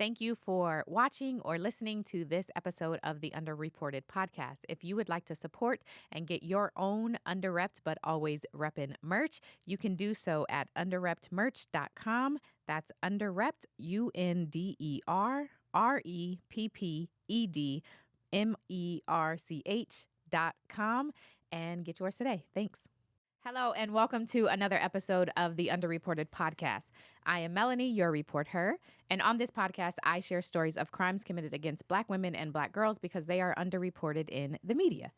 Thank you for watching or listening to this episode of the UnderReported podcast. If you would like to support and get your own Underrepped but always reppin' merch, you can do so at underreptmerch.com. That's underrepped, UnderReppedmerch.com, and get yours today. Thanks. Hello, and welcome to another episode of the UnderReported podcast. I am Melanie, your report her, and on this podcast, I share stories of crimes committed against Black women and Black girls because they are underreported in the media.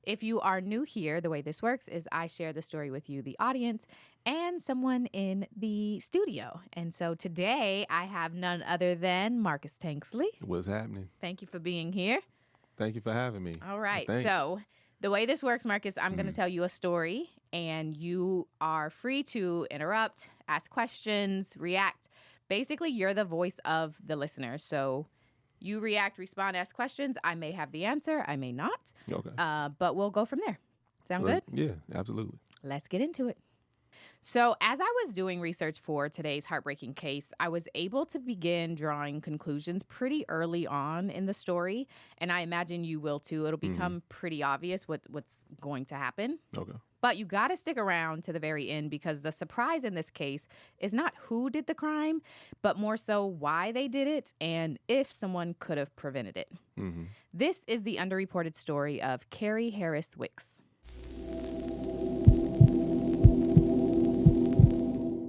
If you are new here, the way this works is I share the story with you, the audience, and someone in the studio. And so today, I have none other than Marcus Tanksley. What's happening? Thank you for being here. Thank you for having me. All right, so the way this works, Marcus, I'm going to tell you a story, and you are free to interrupt, ask questions, react. Basically, you're the voice of the listener. So you react, respond, ask questions. I may have the answer. I may not. Okay. But we'll go from there. Sound good? Yeah, absolutely. Let's get into it. So as I was doing research for today's heartbreaking case, I was able to begin drawing conclusions pretty early on in the story. And I imagine you will too. It'll become pretty obvious what's going to happen. Okay. But you got to stick around to the very end because the surprise in this case is not who did the crime, but more so why they did it and if someone could have prevented it. Mm-hmm. This is the underreported story of Kerri Harris Wicks.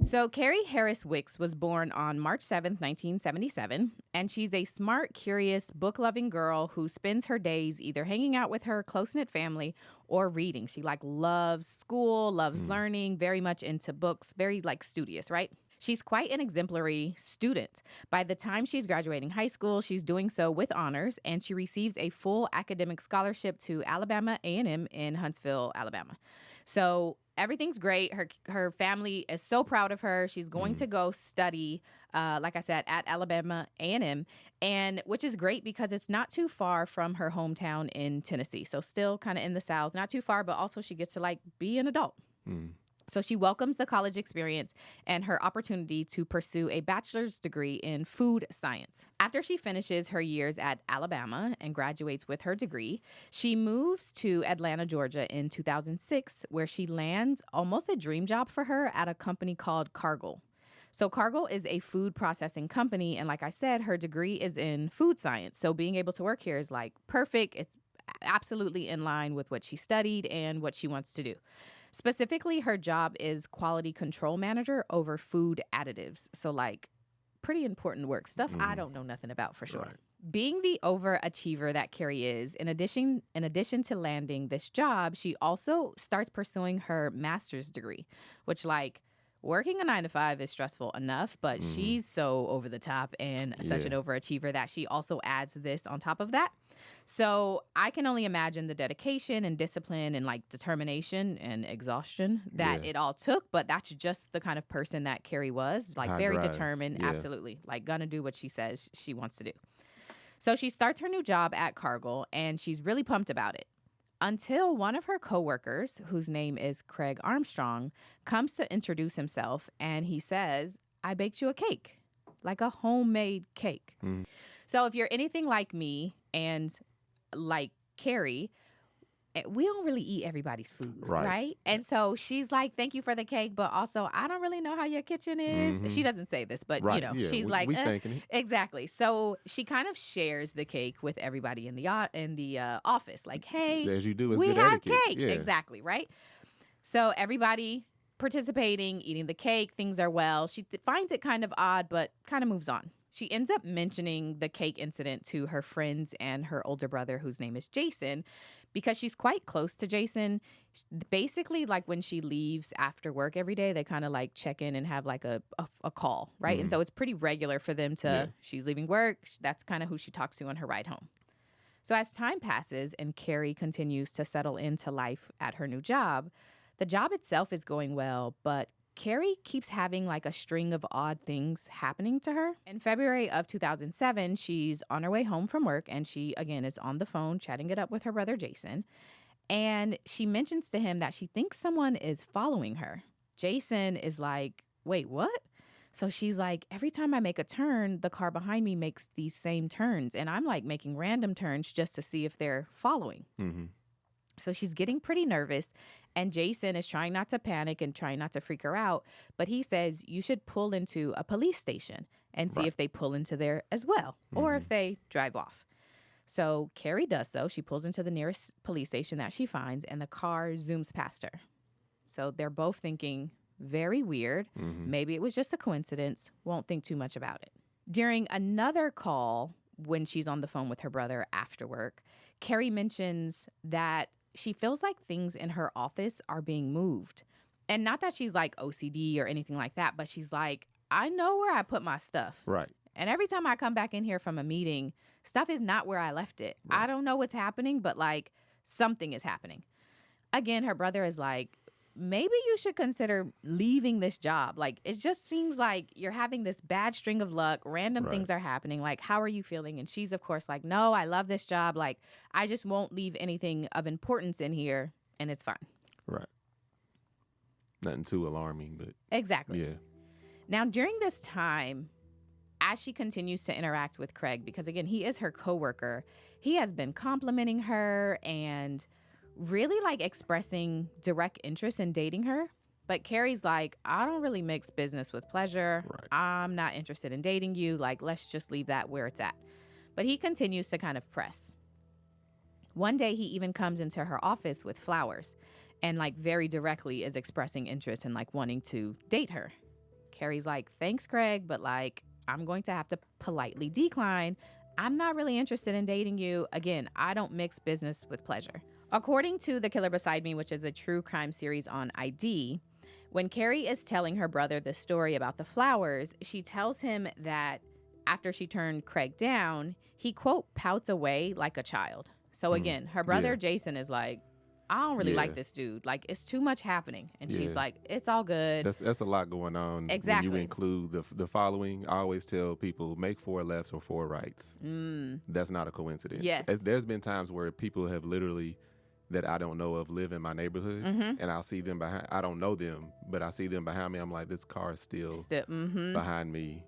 So Kerri Harris Wicks was born on March 7th, 1977, and she's a smart, curious, book-loving girl who spends her days either hanging out with her close-knit family or reading. She loves school, loves learning, very much into books, very studious, right? She's quite an exemplary student. By the time she's graduating high school, she's doing so with honors, and she receives a full academic scholarship to Alabama A&M in Huntsville, Alabama. So everything's great. Her family is so proud of her. She's going to go study, like I said, at Alabama A&M, and which is great because it's not too far from her hometown in Tennessee. So still kind of in the South, not too far, but also she gets to be an adult. So she welcomes the college experience and her opportunity to pursue a bachelor's degree in food science. After she finishes her years at Alabama and graduates with her degree, she moves to Atlanta, Georgia in 2006, where she lands almost a dream job for her at a company called Cargill. So Cargill is a food processing company, and like I said, her degree is in food science. So being able to work here is perfect. It's absolutely in line with what she studied and what she wants to do. Specifically, her job is quality control manager over food additives. So pretty important work, stuff I don't know nothing about for sure. Right. Being the overachiever that Carrie is, in addition to landing this job, she also starts pursuing her master's degree, which working a 9-to-5 is stressful enough, but she's so over the top and such an overachiever that she also adds this on top of that. So I can only imagine the dedication and discipline and determination and exhaustion that it all took. But that's just the kind of person that Carrie was, very drive. Determined. Absolutely. Gonna do what she says she wants to do. So she starts her new job at Cargill and she's really pumped about it until one of her coworkers, whose name is Craig Armstrong, comes to introduce himself and he says, "I baked you a cake, a homemade cake." So if you're anything like me and like Carrie, we don't really eat everybody's food, right? And so she's like, "Thank you for the cake, but also I don't really know how your kitchen is." She doesn't say this, but she's we thinking it. Exactly. So she kind of shares the cake with everybody in the office, "Hey, as you do, we have cake." Yeah. Exactly, right? So everybody participating, eating the cake, things are well. She finds it kind of odd, but kind of moves on. She ends up mentioning the cake incident to her friends and her older brother, whose name is Jason, because she's quite close to Jason. Basically, when she leaves after work every day, they kind of check in and have a call, right? And so it's pretty regular for them to, she's leaving work, that's kind of who she talks to on her ride home. So as time passes and Carrie continues to settle into life at her new job, the job itself is going well, but Carrie keeps having a string of odd things happening to her. In February of 2007, she's on her way home from work and she, again, is on the phone chatting it up with her brother, Jason. And she mentions to him that she thinks someone is following her. Jason is like, "Wait, what?" So she's like, every time I make a turn, the car behind me makes these same turns. And I'm like making random turns just to see if they're following. Mm-hmm. So she's getting pretty nervous. And Jason is trying not to panic and trying not to freak her out. But he says, you should pull into a police station and see Right. if they pull into there as well, or if they drive off. So Kerri does so. She pulls into the nearest police station that she finds, and the car zooms past her. So they're both thinking, very weird. Mm-hmm. Maybe it was just a coincidence. Won't think too much about it. During another call, when she's on the phone with her brother after work, Kerri mentions that she feels like things in her office are being moved. And not that she's like OCD or anything like that, but she's like, I know where I put my stuff. Right. And every time I come back in here from a meeting, stuff is not where I left it. Right. I don't know what's happening, but like something is happening. Again, her brother is like, maybe you should consider leaving this job. Like, it just seems like you're having this bad string of luck. Random Right. things are happening. Like, how are you feeling? And she's, of course, like, no, I love this job. Like, I just won't leave anything of importance in here, and it's fine. Right. Nothing too alarming, but Exactly. yeah. Now, during this time, as she continues to interact with Craig, because again, he is her coworker, he has been complimenting her and really like expressing direct interest in dating her. But Kerri's like, I don't really mix business with pleasure. Right. I'm not interested in dating you. Like, let's just leave that where it's at. But he continues to kind of press. One day, he even comes into her office with flowers and like very directly is expressing interest in like wanting to date her. Kerri's like, thanks, Craig, but like, I'm going to have to politely decline. I'm not really interested in dating you. Again, I don't mix business with pleasure. According to The Killer Beside Me, which is a true crime series on ID, when Kerri is telling her brother the story about the flowers, she tells him that after she turned Craig down, he, quote, pouts away like a child. So again, her brother Yeah. Jason is like, I don't really Yeah. like this dude. Like, it's too much happening. And she's Yeah. like, it's all good. That's a lot going on. Exactly. When you include the following, I always tell people, make 4 lefts or 4 rights. That's not a coincidence. Yes. There's been times where people have literally, that I don't know of, live in my neighborhood, and I'll see them behind. I don't know them, but I see them behind me. I'm like, this car is still behind me.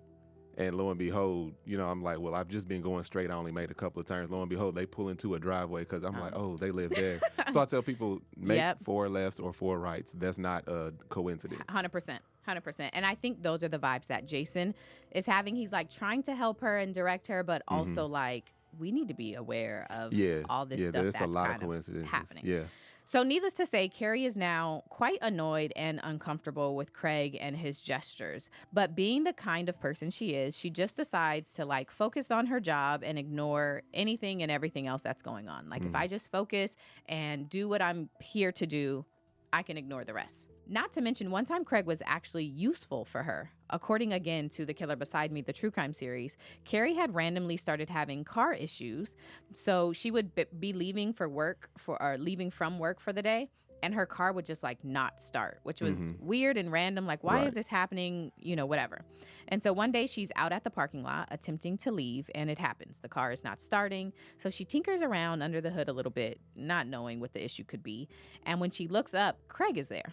And lo and behold, I'm like, well, I've just been going straight. I only made a couple of turns. Lo and behold, they pull into a driveway because I'm like, oh, they live there. So I tell people, make Yep. 4 lefts or 4 rights. That's not a coincidence. 100%. 100%. And I think those are the vibes that Jason is having. He's like trying to help her and direct her, but also like, we need to be aware of all this stuff there's that's a lot kind of coincidences. happening. Yeah. So needless to say, Kerri is now quite annoyed and uncomfortable with Craig and his gestures. But being the kind of person she is, she just decides to like focus on her job and ignore anything and everything else that's going on. Like if I just focus and do what I'm here to do, I can ignore the rest. Not to mention, one time Craig was actually useful for her. According again to The Killer Beside Me, the true crime series, Kerri had randomly started having car issues. So she would be leaving from work for the day, and her car would just like not start, which was weird and random. Like, why is this happening? Whatever. And so one day she's out at the parking lot attempting to leave, and it happens. The car is not starting. So she tinkers around under the hood a little bit, not knowing what the issue could be. And when she looks up, Craig is there.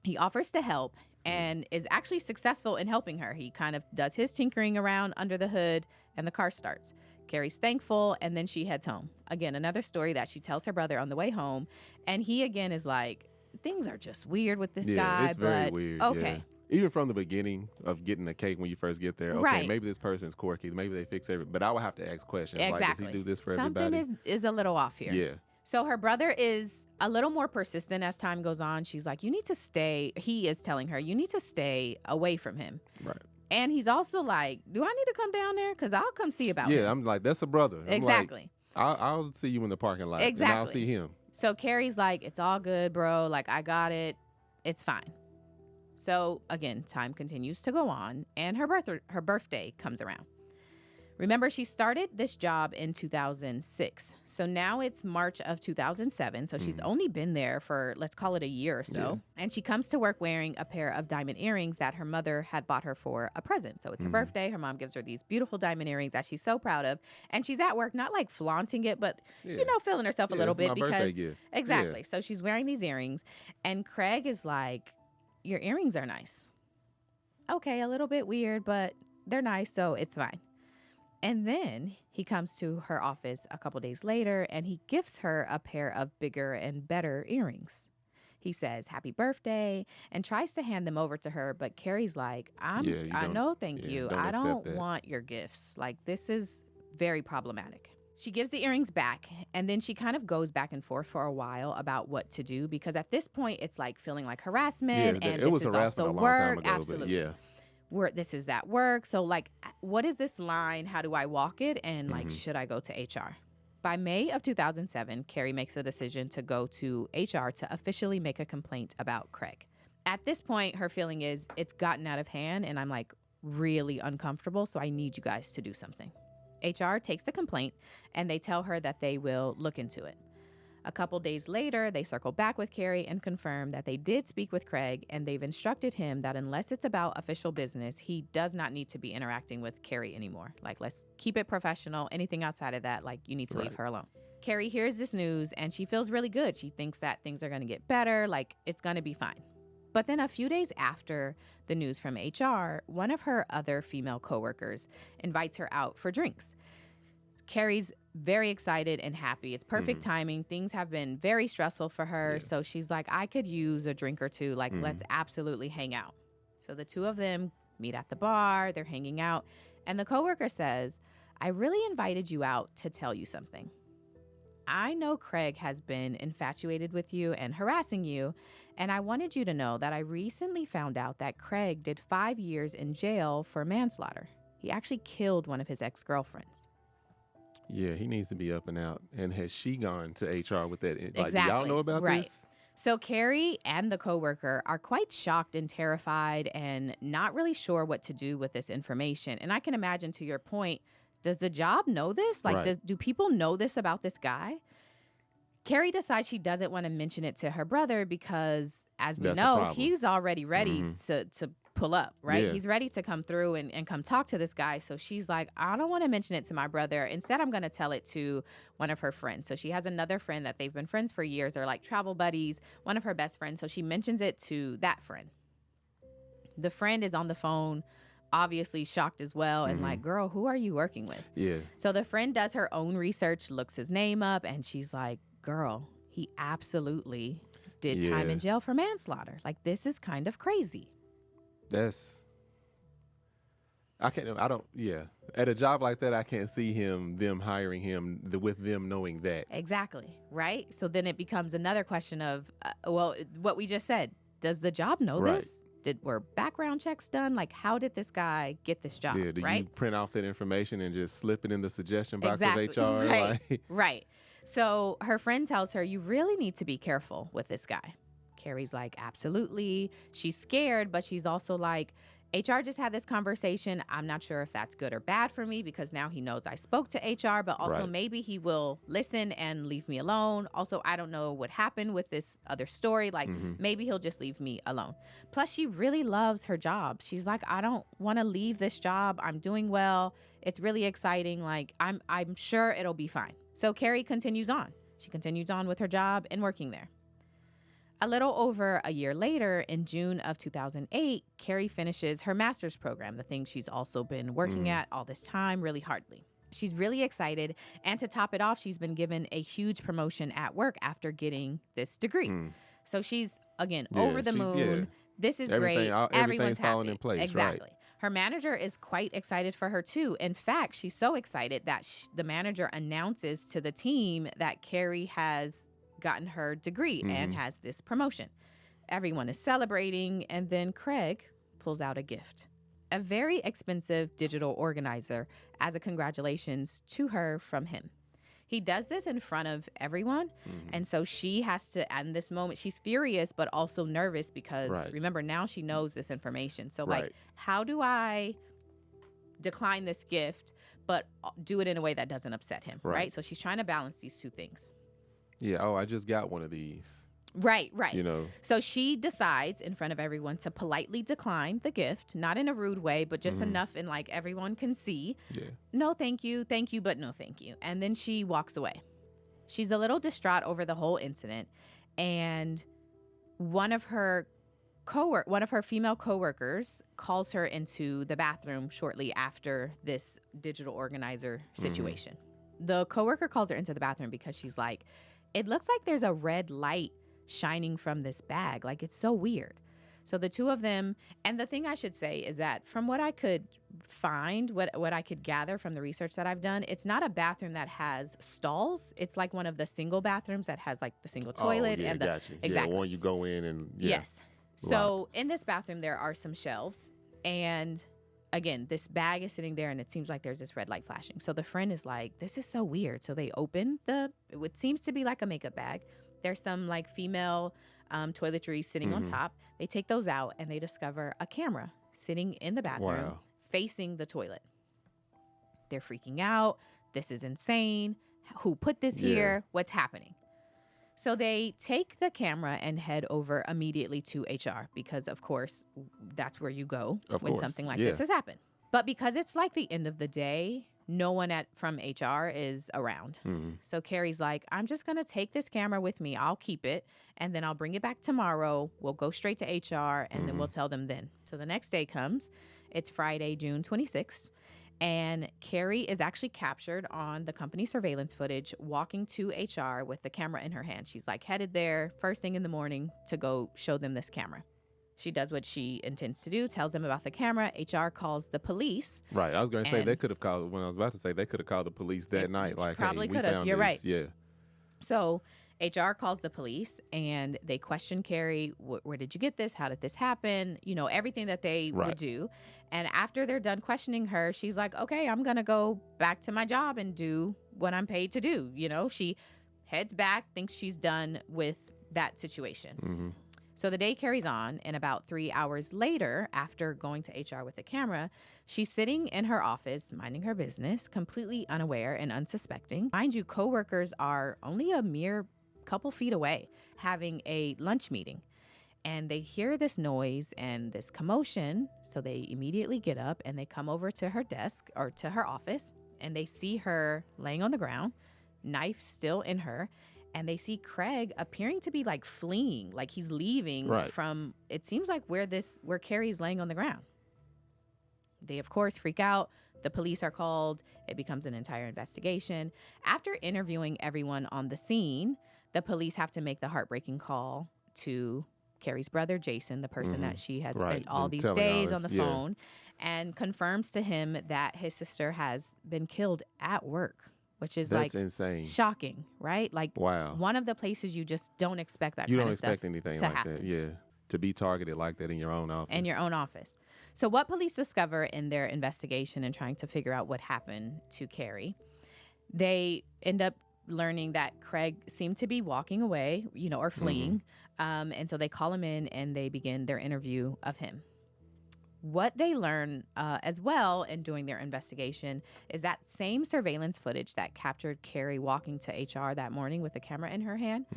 He offers to help and is actually successful in helping her. He kind of does his tinkering around under the hood, and the car starts. Kerri's thankful, and then she heads home. Again, another story that she tells her brother on the way home. And he again is like, things are just weird with this guy. It's very weird. Okay. Yeah. Even from the beginning of getting a cake when you first get there, okay, Right. maybe this person's quirky. Maybe they fix everything. But I would have to ask questions. Exactly. Like, does he do this for Something everybody? is a little off here. Yeah. So her brother is a little more persistent as time goes on. She's like, you need to stay. He is telling her, you need to stay away from him. Right. And he's also like, do I need to come down there? Because I'll come see about him. Yeah, I'm like, that's a brother. I'm Exactly. Like, I'll see you in the parking lot. Exactly. And I'll see him. So Kerri's like, it's all good, bro. Like, I got it. It's fine. So again, time continues to go on, and her birthday comes around. Remember, she started this job in 2006. So now it's March of 2007. So she's only been there for, let's call it a year or so. Yeah. And she comes to work wearing a pair of diamond earrings that her mother had bought her for a present. So it's her birthday. Her mom gives her these beautiful diamond earrings that she's so proud of. And she's at work, not like flaunting it, but, feeling herself a little bit. My birthday gift. Exactly. Yeah. So she's wearing these earrings. And Craig is like, your earrings are nice. okay, a little bit weird, but they're nice, so it's fine. And then he comes to her office a couple days later and he gifts her a pair of bigger and better earrings. He says, happy birthday, and tries to hand them over to her. But Carrie's like, no, thank you. I don't want your gifts. Like, this is very problematic. She gives the earrings back, and then she kind of goes back and forth for a while about what to do, because at this point, it's like feeling like harassment, and this is also work. Absolutely. This is at work. So, like, what is this line? How do I walk it? And, like, should I go to HR? By May of 2007, Kerri makes a decision to go to HR to officially make a complaint about Craig. At this point, her feeling is it's gotten out of hand, and I'm, like, really uncomfortable, so I need you guys to do something. HR takes the complaint, and they tell her that they will look into it. A couple days later, they circle back with Kerri and confirm that they did speak with Craig, and they've instructed him that unless it's about official business, he does not need to be interacting with Kerri anymore. Like, let's keep it professional. Anything outside of that, like, you need to leave her alone. Kerri hears this news, and she feels really good. She thinks that things are going to get better, like, it's going to be fine. But then a few days after the news from HR, one of her other female coworkers invites her out for drinks. Kerri's very excited and happy. It's perfect timing. Things have been very stressful for her. Yeah. So she's like, I could use a drink or two. Like, let's absolutely hang out. So the two of them meet at the bar. They're hanging out. And the coworker says, I really invited you out to tell you something. I know Craig has been infatuated with you and harassing you. And I wanted you to know that I recently found out that Craig did 5 years in jail for manslaughter. He actually killed one of his ex-girlfriends. Yeah, he needs to be up and out. And has she gone to HR with that? Like, exactly. Do y'all know about this? So Kerri and the coworker are quite shocked and terrified and not really sure what to do with this information. And I can imagine, to your point, does the job know this? Like, do people know this about this guy? Kerri decides she doesn't want to mention it to her brother because, as we know, he's already ready to pull up, right? Yeah. He's ready to come through and come talk to this guy. So she's like, I don't want to mention it to my brother. Instead, I'm going to tell it to one of her friends. So she has another friend that they've been friends for years. They're like travel buddies, one of her best friends. So she mentions it to that friend. The friend is on the phone, obviously shocked as well, and like, girl, who are you working with? Yeah. So the friend does her own research, looks his name up, and she's like, girl, he absolutely did time in jail for manslaughter. Like, this is kind of crazy. At a job like that, I can't see them hiring him with them knowing that. Exactly. Right. So then it becomes another question of, what we just said, does the job know this? Were background checks done? Like, how did this guy get this job? Yeah, do you print off that information and just slip it in the suggestion box of HR? Right. So her friend tells her, you really need to be careful with this guy. Kerri's like, absolutely. She's scared, but she's also like, HR just had this conversation. I'm not sure if that's good or bad for me because now he knows I spoke to HR, but also maybe he will listen and leave me alone. Also, I don't know what happened with this other story. Like, maybe he'll just leave me alone. Plus, she really loves her job. She's like, I don't want to leave this job. I'm doing well. It's really exciting. Like, I'm sure it'll be fine. So Kerri continues on. She continues on with her job and working there. A little over a year later, in June of 2008, Kerri finishes her master's program, the thing she's also been working at all this time really hardly. She's really excited, and to top it off, she's been given a huge promotion at work after getting this degree. So she's, again, over the moon. Yeah. This is great. Everyone's falling in place. Exactly. Right. Her manager is quite excited for her, too. In fact, she's so excited that the manager announces to the team that Kerri has gotten her degree and has this promotion. Everyone is celebrating, and then Craig pulls out a gift, a very expensive digital organizer as a congratulations to her from him. He does this in front of everyone, and so she has to, at this moment, she's furious but also nervous because, remember, now she knows this information. So, like, how do I decline this gift but do it in a way that doesn't upset him, right? So she's trying to balance these two things. Yeah, I just got one of these. Right. You know. So she decides in front of everyone to politely decline the gift, not in a rude way, but just enough in like everyone can see. Yeah. No, thank you, but no thank you. And then she walks away. She's a little distraught over the whole incident, and one of her one of her female coworkers calls her into the bathroom shortly after this digital organizer situation. The coworker calls her into the bathroom because she's like, it looks like there's a red light shining from this bag. Like, it's so weird. So the two of them, and the thing I should say is that from what I could find, what I could gather from the research that I've done, it's not a bathroom that has stalls. It's like one of the single bathrooms that has like the single toilet and the exactly. Yeah, one you go in and yes. So in this bathroom there are some shelves, and again, this bag is sitting there and it seems like there's this red light flashing. So the friend is like, this is so weird. So they open what seems to be like a makeup bag. There's some like female toiletries sitting on top. They take those out and they discover a camera sitting in the bathroom facing the toilet. They're freaking out. This is insane. Who put this here? What's happening? So they take the camera and head over immediately to HR because, of course, that's where you go when something like this has happened. But because it's like the end of the day, no one from HR is around. So Carrie's like, I'm just going to take this camera with me. I'll keep it, and then I'll bring it back tomorrow. We'll go straight to HR, and then we'll tell them then. So the next day comes. It's Friday, June 26th, and Carrie is actually captured on the company surveillance footage walking to HR with the camera in her hand. She's like headed there first thing in the morning to go show them this camera. She does what she intends to do, tells them about the camera. HR calls the police. Right. I was going to say they could have called, when I was about to say they could have called the police that night. Like, probably hey, could have. You're right. Yeah. So HR calls the police and they question Carrie. Where did you get this? How did this happen? You know, everything that they would do. And after they're done questioning her, she's like, okay, I'm going to go back to my job and do what I'm paid to do. You know, she heads back, thinks she's done with that situation. So the day carries on, and about 3 hours later, after going to HR with the camera, she's sitting in her office, minding her business, completely unaware and unsuspecting. Mind you, coworkers are only a mere couple feet away, having a lunch meeting. And they hear this noise and this commotion, so they immediately get up and they come over to her desk or to her office, and they see her laying on the ground, knife still in her. And they see Craig appearing to be like fleeing, like he's leaving from, it seems like where Carrie's laying on the ground. They, of course, freak out. The police are called. It becomes an entire investigation. After interviewing everyone on the scene, the police have to make the heartbreaking call to Carrie's brother, Jason, the person that she has spent all these days on the phone, and confirms to him that his sister has been killed at work. Which is That's insane. Shocking, right? Like one of the places you just don't expect that kind of stuff. You don't expect anything like that, yeah. To be targeted like that in your own office. In your own office. So what police discover in their investigation and trying to figure out what happened to Carrie, they end up learning that Craig seemed to be walking away, you know, or fleeing. And so they call him in and they begin their interview of him. What they learn as well in doing their investigation is that same surveillance footage that captured Carrie walking to HR that morning with the camera in her hand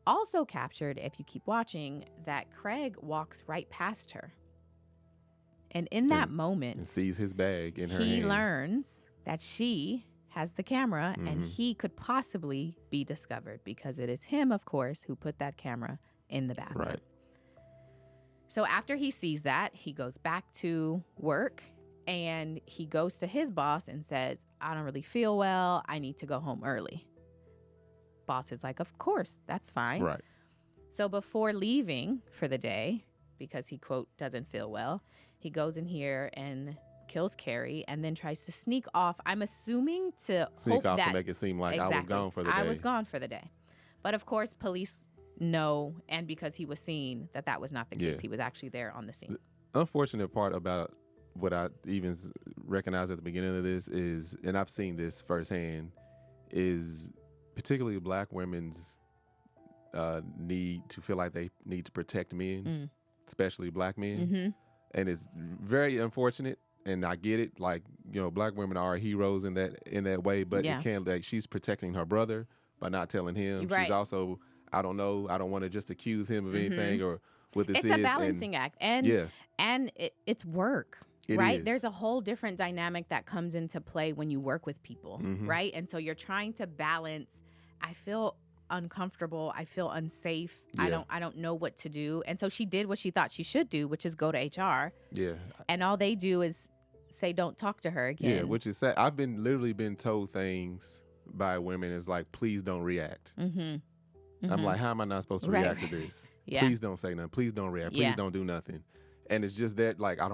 also captured, if you keep watching, that Craig walks right past her. And in that moment, and sees his bag in her hand. He learns that she has the camera and he could possibly be discovered because it is him, of course, who put that camera in the bathroom. Right. So after he sees that, he goes back to work and he goes to his boss and says, I don't really feel well. I need to go home early. Boss is like, of course, that's fine. Right. So before leaving for the day, because he, quote, doesn't feel well, he goes in here and kills Carrie and then tries to sneak off. I'm assuming to make it seem like I was gone for the day. I was gone for the day. But of course, police know, and because he was seen, that was not the case. He was actually there on the scene. The unfortunate part about what I even recognized at the beginning of this is, and I've seen this firsthand, is particularly Black women's need to feel like they need to protect men, especially Black men. And it's very unfortunate, and I get it. Like, you know, Black women are heroes in that way, but it can't, like, she's protecting her brother by not telling him. She's also, I don't know, I don't want to just accuse him of anything or what this is. It's a balancing act. And it's work, right? There's a whole different dynamic that comes into play when you work with people, right? And so you're trying to balance, I feel uncomfortable. I feel unsafe. Yeah. I don't know what to do. And so she did what she thought she should do, which is go to HR. Yeah. And all they do is say, don't talk to her again. Yeah, which is sad. I've literally been told things by women is like, please don't react. I'm like, how am I not supposed to react to this? Yeah. Please don't say nothing. Please don't react. Please don't do nothing. And it's just that, like, I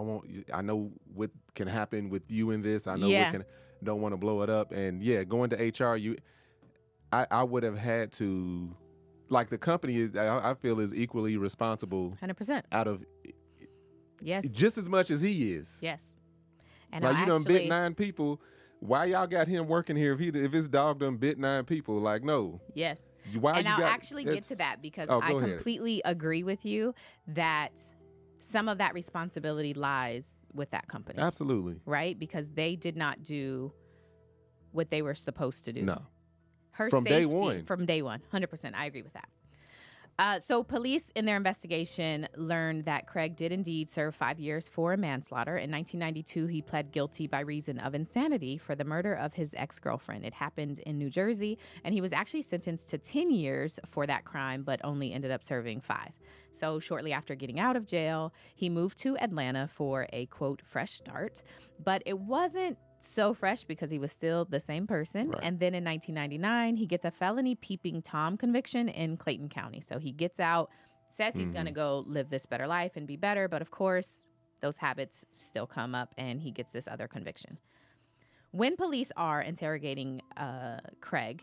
know what can happen with you in this. I know don't want to blow it up. And going to HR, I would have had to, like, the company I feel is equally responsible. 100%. Out of yes, just as much as he is. Yes. And like, you done bit 9 people. Why y'all got him working here if his dog done bit 9 people? Like, no. Yes. Why and I'll actually get to that because I completely agree with you that some of that responsibility lies with that company. Absolutely. Right? Because they did not do what they were supposed to do. No. Her from safety, day one. From day one. 100%. I agree with that. So police in their investigation learned that Craig did indeed serve 5 years for manslaughter. In 1992, he pled guilty by reason of insanity for the murder of his ex-girlfriend. It happened in New Jersey, and he was actually sentenced to 10 years for that crime, but only ended up serving 5. So shortly after getting out of jail, he moved to Atlanta for a, quote, fresh start. But it wasn't so fresh because he was still the same person. Right. And then in 1999, he gets a felony peeping Tom conviction in Clayton County. So he gets out, says he's going to go live this better life and be better. But of course, those habits still come up and he gets this other conviction. When police are interrogating Craig,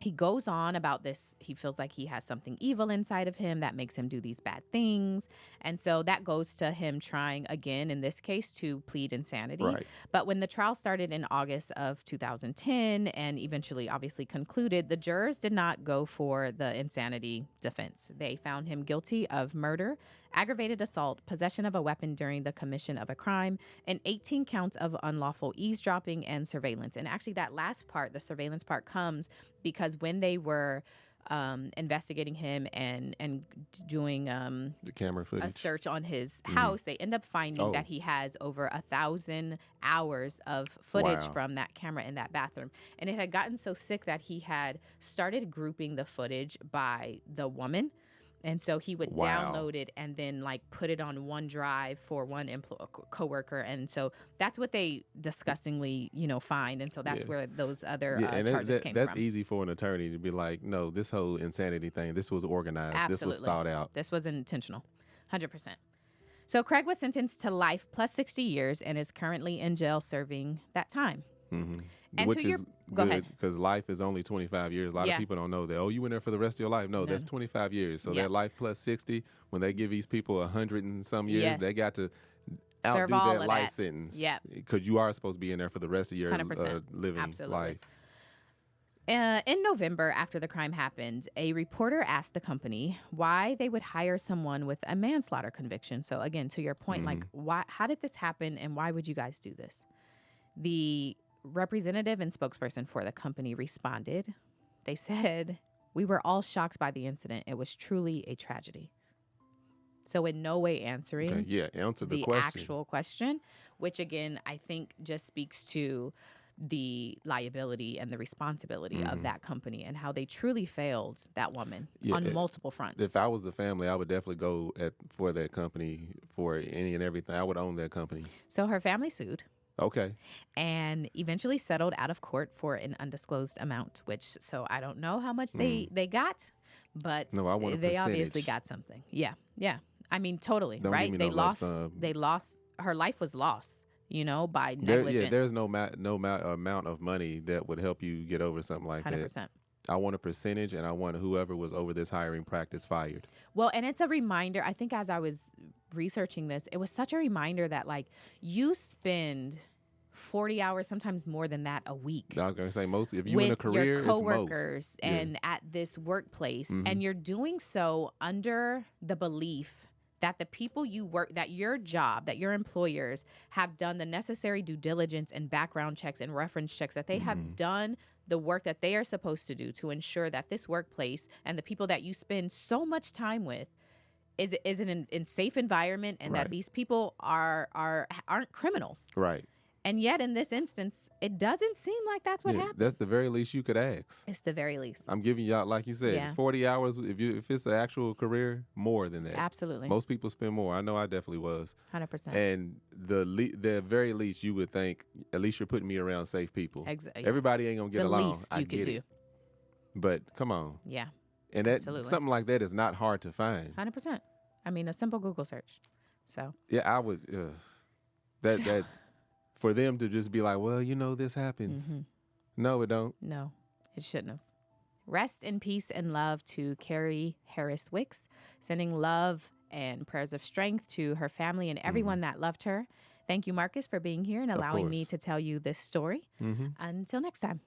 he goes on about this. He feels like he has something evil inside of him that makes him do these bad things. And so that goes to him trying again, in this case, to plead insanity. Right. But when the trial started in August of 2010 and eventually obviously concluded, the jurors did not go for the insanity defense. They found him guilty of murder, aggravated assault, possession of a weapon during the commission of a crime, and 18 counts of unlawful eavesdropping and surveillance. And actually that last part, the surveillance part, comes because when they were investigating him and doing the camera footage, a search on his house, they end up finding that he has over 1,000 hours of footage from that camera in that bathroom. And it had gotten so sick that he had started grouping the footage by the woman. And so he would download it and then like put it on OneDrive for one coworker. And so that's what they disgustingly, find. And so that's where those other charges came from. That's easy for an attorney to be like, no, this whole insanity thing, this was organized. Absolutely. This was thought out. This was intentional. 100%. So Craig was sentenced to life plus 60 years and is currently in jail serving that time. Mm-hmm. And which is good because life is only 25 years. A lot of people don't know that. Oh, you in there for the rest of your life? No, that's 25 years. So that life plus 60, when they give these people 100 and some years, they got to outdo that life sentence. Yeah, because you are supposed to be in there for the rest of your living life. In November, after the crime happened, a reporter asked the company why they would hire someone with a manslaughter conviction. So again, to your point, like, how did this happen and why would you guys do this? The representative and spokesperson for the company responded. They said, "We were all shocked by the incident. It was truly a tragedy." So in no way answering answer the actual question, which again, I think just speaks to the liability and the responsibility of that company and how they truly failed that woman on multiple fronts. If I was the family, I would definitely go for that company for any and everything. I would own that company. So her family sued. Okay. And eventually settled out of court for an undisclosed amount, so I don't know how much they got, but they obviously got something. Yeah. I mean, totally, right? They lost, her life was lost, by negligence. There's no amount of money that would help you get over something like 100%. That. I want a percentage, and I want whoever was over this hiring practice fired. Well, and it's a reminder, I think as I was researching this, it was such a reminder that like you spend 40 hours, sometimes more than that, a week. I was going to say mostly if you're in a career, your coworkers and at this workplace, and you're doing so under the belief that the people you work, that your job, that your employers have done the necessary due diligence and background checks and reference checks, that they have done the work that they are supposed to do to ensure that this workplace and the people that you spend so much time with is in safe environment and that these people aren't criminals. Right. And yet, in this instance, it doesn't seem like that's what happened. That's the very least you could ask. It's the very least. I'm giving y'all, like you said, 40 hours. If it's an actual career, more than that. Absolutely. Most people spend more. I know I definitely was. 100%. And the very least you would think, at least you're putting me around safe people. Exactly. Everybody ain't gonna get along. The least you could do. But come on. Yeah. And that something like that is not hard to find. 100%. I mean, a simple Google search. So. Yeah, I would. That for them to just be like, well, this happens. Mm-hmm. No, it don't. No, it shouldn't have. Rest in peace and love to Kerri Harris Wicks, sending love and prayers of strength to her family and everyone that loved her. Thank you, Marcus, for being here and allowing me to tell you this story. Until next time.